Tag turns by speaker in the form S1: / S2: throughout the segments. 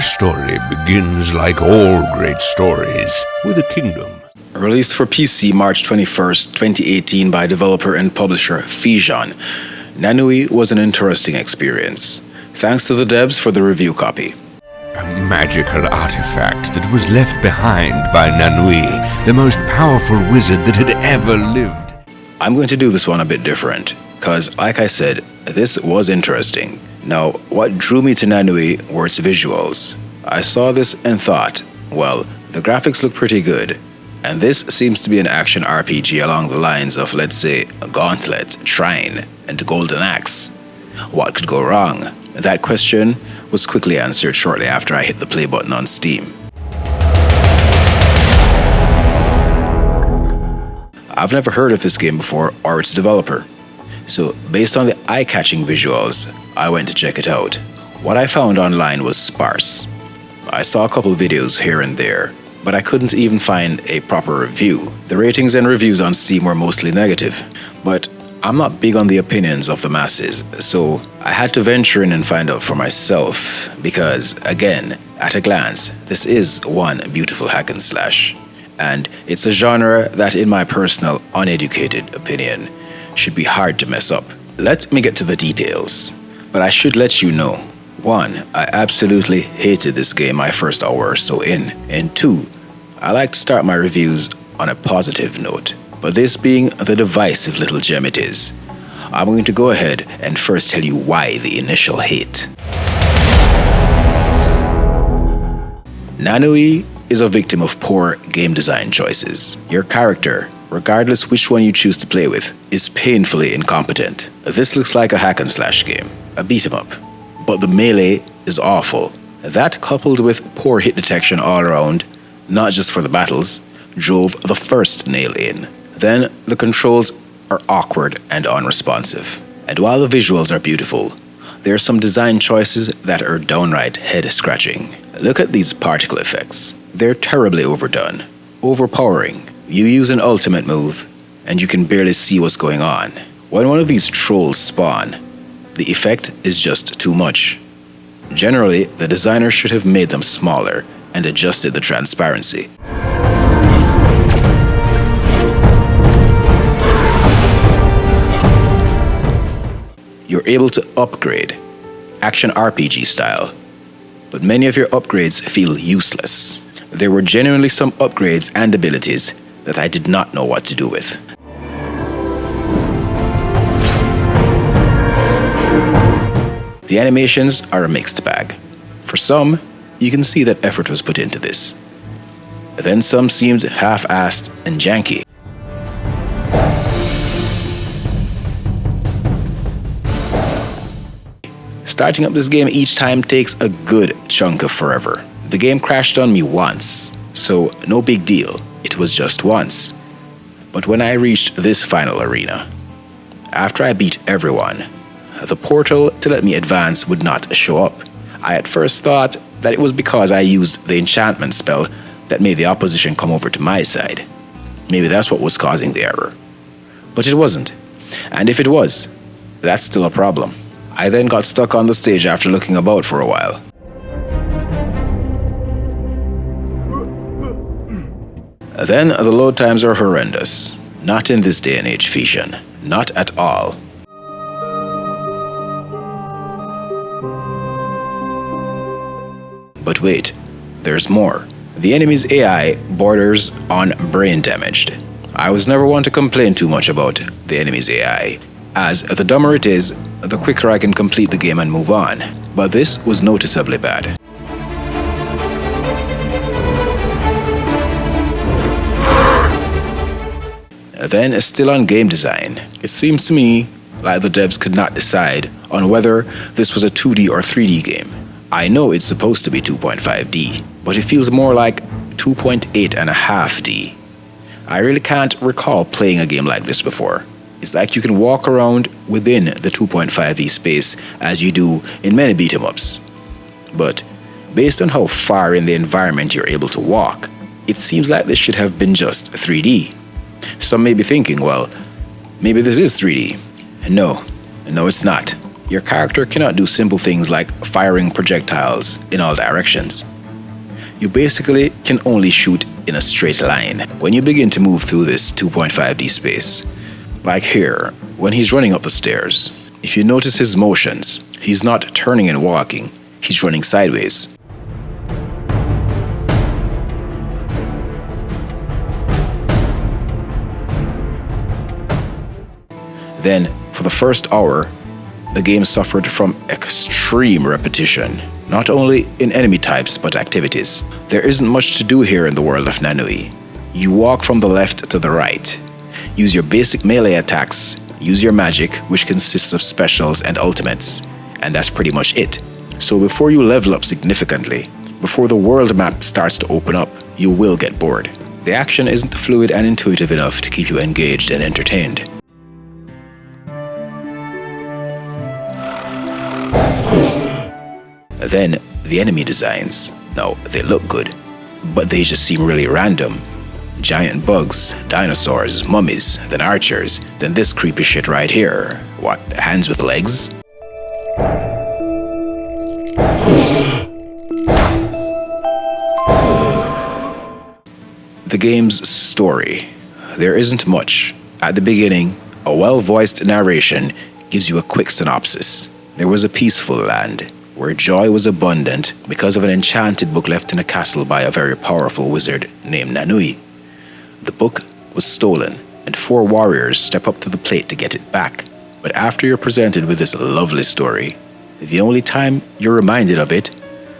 S1: story begins like all great stories, with a kingdom.
S2: Released for PC March 21st, 2018 by developer and publisher Fijan, Nanoui was an interesting experience. Thanks to the devs for the review copy.
S1: A magical artifact that was left behind by Nanoui, the most powerful wizard that had ever lived.
S2: I'm going to do this one a bit different, because like I said, this was interesting. Now, what drew me to Nanoui were its visuals. I saw this and thought, well, the graphics look pretty good, and this seems to be an action RPG along the lines of, let's say, Gauntlet, Trine, and Golden Axe. What could go wrong? That question was quickly answered shortly after I hit the play button on Steam. I've never heard of this game before or its developer, so based on the eye-catching visuals, I went to check it out. What I found online was sparse. I saw a couple videos here and there, but I couldn't even find a proper review. The ratings and reviews on Steam were mostly negative, but I'm not big on the opinions of the masses, so I had to venture in and find out for myself, because, again, at a glance, this is one beautiful hack and slash, and it's a genre that, in my personal, uneducated opinion, should be hard to mess up. Let me get to the details, but I should let you know. 1, I absolutely hated this game my first hour or so in, and 2, I like to start my reviews on a positive note, but this being the divisive little gem it is, I'm going to go ahead and first tell you why the initial hate. Nanoui is a victim of poor game design choices. Your character, regardless which one you choose to play with, is painfully incompetent. This looks like a hack and slash game, a beat 'em up. But the melee is awful. That, coupled with poor hit detection all around, not just for the battles, drove the first nail in. Then the controls are awkward and unresponsive. And while the visuals are beautiful, there are some design choices that are downright head-scratching. Look at these particle effects. They're terribly overdone, overpowering. You use an ultimate move, and you can barely see what's going on. When one of these trolls spawn, the effect is just too much. Generally, the designer should have made them smaller and adjusted the transparency. You're able to upgrade, action RPG style, but many of your upgrades feel useless. There were genuinely some upgrades and abilities that I did not know what to do with. The animations are a mixed bag. For some, you can see that effort was put into this. Then some seemed half-assed and janky. Starting up this game each time takes a good chunk of forever. The game crashed on me once, so no big deal, it was just once. But when I reached this final arena, after I beat everyone, the portal to let me advance would not show up. I at first thought that it was because I used the enchantment spell that made the opposition come over to my side. Maybe that's what was causing the error. But it wasn't. And if it was, that's still a problem. I then got stuck on the stage after looking about for a while. Then the load times are horrendous. Not in this day and age, Fijan. Not at all. But wait, there's more. The enemy's AI borders on brain damaged. I was never one to complain too much about the enemy's AI, as the dumber it is, the quicker I can complete the game and move on. But this was noticeably bad. Then, still on game design, it seems to me like the devs could not decide on whether this was a 2D or 3D game. I know it's supposed to be 2.5D, but it feels more like 2.8.5D. I really can't recall playing a game like this before. It's like you can walk around within the 2.5D space as you do in many beat-em-ups. But based on how far in the environment you're able to walk, it seems like this should have been just 3D. Some may be thinking, well, maybe this is 3D. No, it's not. Your character cannot do simple things like firing projectiles in all directions. You basically can only shoot in a straight line. When you begin to move through this 2.5D space, like here, when he's running up the stairs, if you notice his motions, he's not turning and walking, he's running sideways. Then, for the first hour, the game suffered from extreme repetition, not only in enemy types but activities. There isn't much to do here in the world of Nanoui. You walk from the left to the right. Use your basic melee attacks, use your magic, which consists of specials and ultimates, and that's pretty much it. So before you level up significantly, before the world map starts to open up, you will get bored. The action isn't fluid and intuitive enough to keep you engaged and entertained. Then, the enemy designs. Now, they look good, but they just seem really random. Giant bugs, dinosaurs, mummies, then archers, then this creepy shit right here. What, hands with legs? The game's story. There isn't much. At the beginning, a well-voiced narration gives you a quick synopsis. There was a peaceful land where joy was abundant because of an enchanted book left in a castle by a very powerful wizard named Nanoui. The book was stolen, and 4 warriors step up to the plate to get it back. But after you're presented with this lovely story, the only time you're reminded of it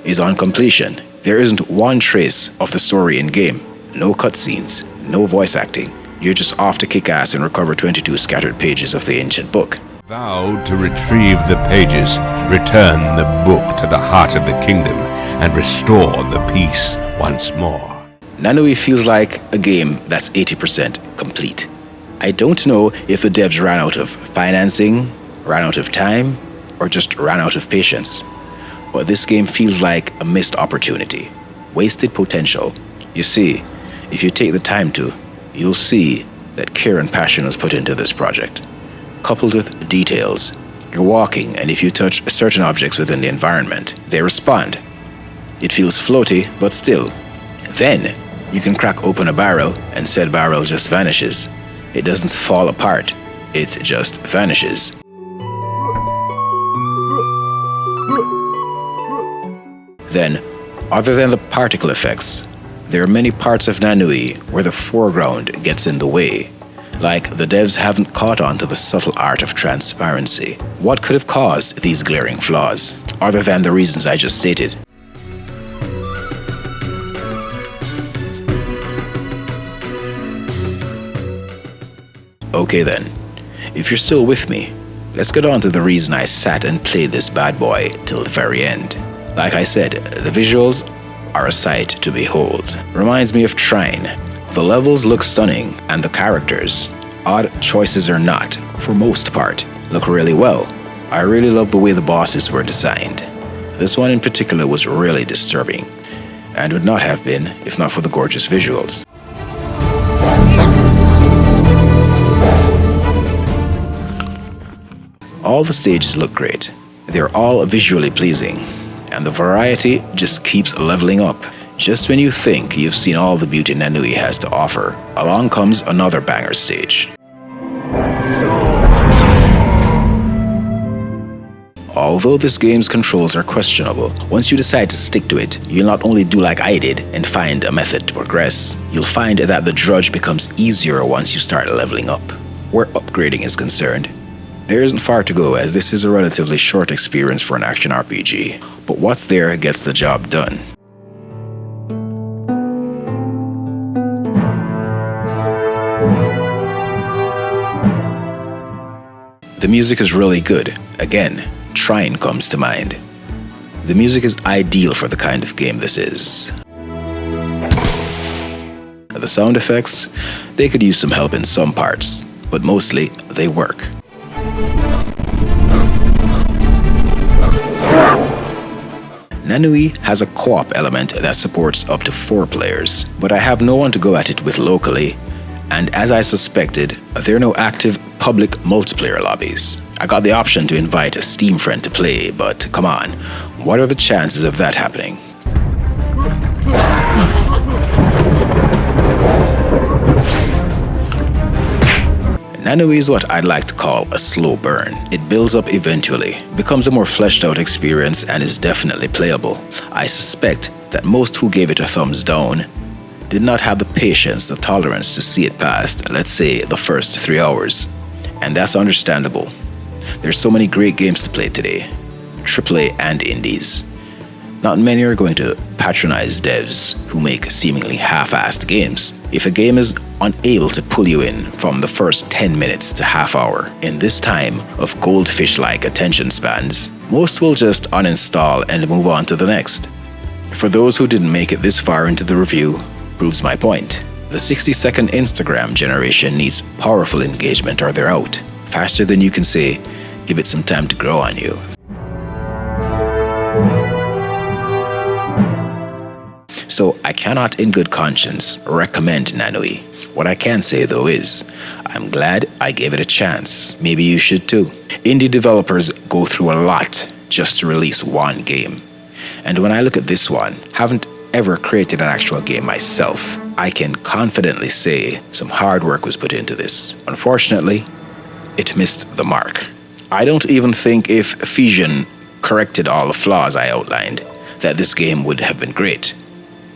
S2: is on completion. There isn't one trace of the story in game. No cutscenes, no voice acting. You're just off to kick ass and recover 22 scattered pages of the ancient book.
S1: Vowed to retrieve the pages, return the book to the heart of the kingdom, and restore the peace once more.
S2: Nanoui feels like a game that's 80% complete. I don't know if the devs ran out of financing, ran out of time, or just ran out of patience. But this game feels like a missed opportunity, wasted potential. You see, if you take the time to, you'll see that care and passion was put into this project. Coupled with details. You're walking, and if you touch certain objects within the environment, they respond. It feels floaty, but still. Then, you can crack open a barrel, and said barrel just vanishes. It doesn't fall apart, it just vanishes. Then, other than the particle effects, there are many parts of Nanoui where the foreground gets in the way. Like the devs haven't caught on to the subtle art of transparency. What could have caused these glaring flaws, other than the reasons I just stated? Okay then, if you're still with me, let's get on to the reason I sat and played this bad boy till the very end. Like I said, the visuals are a sight to behold. Reminds me of Trine. The levels look stunning, and the characters, odd choices or not, for most part, look really well. I really love the way the bosses were designed. This one in particular was really disturbing, and would not have been if not for the gorgeous visuals. All the stages look great. They're all visually pleasing, and the variety just keeps leveling up. Just when you think you've seen all the beauty Nanoui has to offer, along comes another banger stage. Although this game's controls are questionable, once you decide to stick to it, you'll not only do like I did and find a method to progress, you'll find that the drudge becomes easier once you start leveling up. Where upgrading is concerned, there isn't far to go, as this is a relatively short experience for an action RPG, but what's there gets the job done. The music is really good. Again, Trine comes to mind. The music is ideal for the kind of game this is. The sound effects, they could use some help in some parts, but mostly they work. Nanoui has a co-op element that supports up to 4 players, but I have no one to go at it with locally, and as I suspected, there are no active public multiplayer lobbies. I got the option to invite a Steam friend to play, but come on, what are the chances of that happening? Nanoui is what I'd like to call a slow burn. It builds up eventually, becomes a more fleshed out experience, and is definitely playable. I suspect that most who gave it a thumbs down did not have the patience, the tolerance to see it past, let's say, the first 3 hours. And that's understandable. There's so many great games to play today, AAA and indies. Not many are going to patronize devs who make seemingly half-assed games. If a game is unable to pull you in from the first 10 minutes to half hour in this time of goldfish-like attention spans, most will just uninstall and move on to the next. For those who didn't make it this far into the review, proves my point. The 60-second Instagram generation needs powerful engagement or they're out. Faster than you can say, give it some time to grow on you. So I cannot in good conscience recommend Nanoui. What I can say though is, I'm glad I gave it a chance. Maybe you should too. Indie developers go through a lot just to release one game. And when I look at this one, haven't ever created an actual game myself, I can confidently say some hard work was put into this. Unfortunately, it missed the mark. I don't even think if Fusion corrected all the flaws I outlined, that this game would have been great.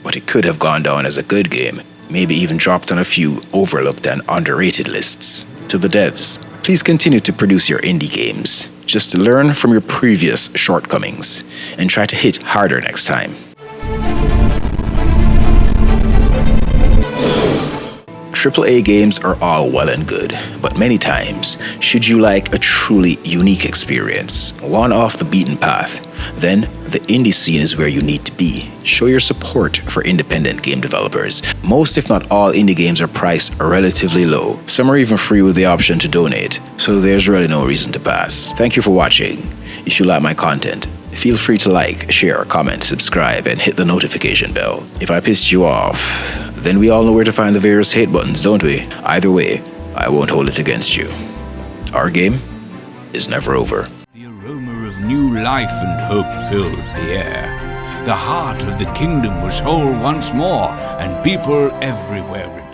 S2: But it could have gone down as a good game, maybe even dropped on a few overlooked and underrated lists. To the devs, please continue to produce your indie games. Just learn from your previous shortcomings and try to hit harder next time. AAA games are all well and good, but many times, should you like a truly unique experience, one off the beaten path, then the indie scene is where you need to be. Show your support for independent game developers. Most, if not all, indie games are priced relatively low. Some are even free with the option to donate, so there's really no reason to pass. Thank you for watching. If you like my content, feel free to like, share, comment, subscribe, and hit the notification bell. If I pissed you off, then we all know where to find the various hate buttons, don't we? Either way, I won't hold it against you. Our game is never over.
S1: The aroma of new life and hope filled the air. The heart of the kingdom was whole once more, and people everywhere returned.